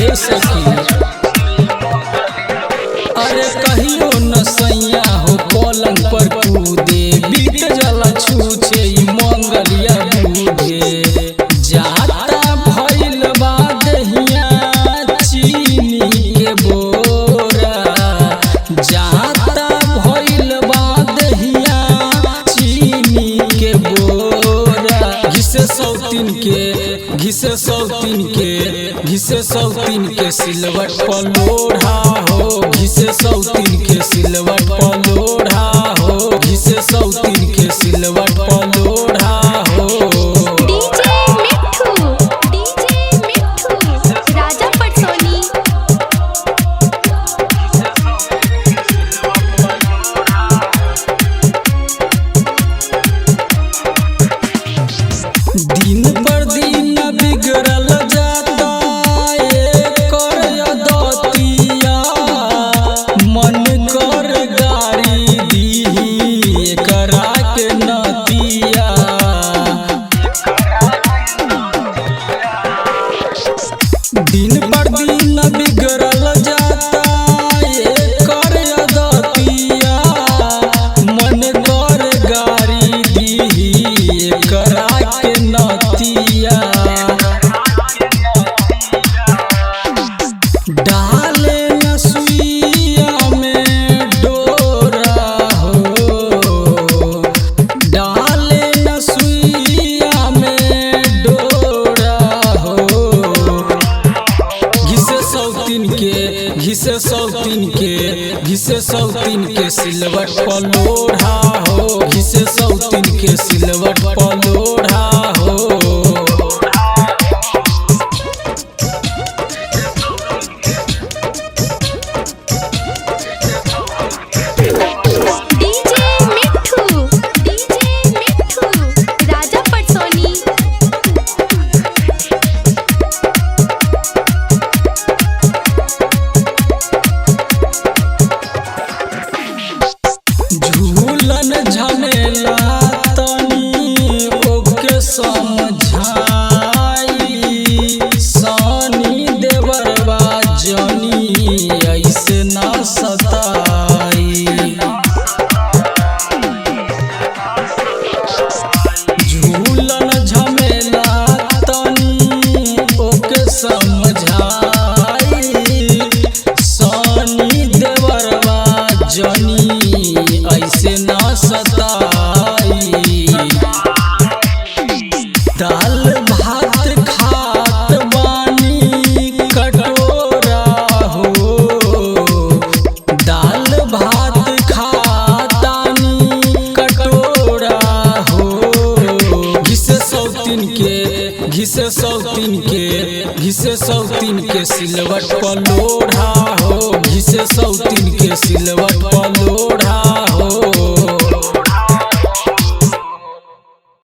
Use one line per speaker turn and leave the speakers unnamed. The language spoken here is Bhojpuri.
ए सखी। अरे कहियो न सैया हो पलंग पर कूदे, बीत जला छूछे मंगलिया बूढ़े। जाता भइल बा दहिया चीनी के बोरा, जाता भइल बा दहिया चीनी के बोरा। घिसे सौतीन के सिलवट पर लोढ़ा हो, घिसे सौतीन के सिलवट पर लोढ़ा हो, घिसे सौतीन के सिलवट पर लोढ़ा हो।
डीजे मिठू राजा पटसोनी।
दिन पर दिन बिगड़ल जाता एकर अदतिया, मन कर गारी दीही एकरा के नतिया। दिन पर दिन बिगड़ल जाता एकर अदतिया, मन कर गारी दीही एकरा के नतिया। डाले न सुइया में डोरा हो, डाले न सुइया में डोरा हो। घिसे सौतीन के सिलवट पर लोढ़ा हो, घिसे सौतीन के सिलवट पर लोढ़ा हो।
डीजे मिठू राजा पटसोनी।
झूलन झमेला तनी ओके समझाई, सानी देवरवा जनी ऐसे ना सताई। झूलन झमेला तनी ओके समझाई, सानी देवरवा जनी ऐसे ना सताई। दाल भात खात बानी कटोरा हो, दाल भात खातानी कटोरा हो। घिसे सौतीन के सिलवट पर लोढ़ा हो, घिसे सौतीन के सिलवट पर लोढ़ा हो।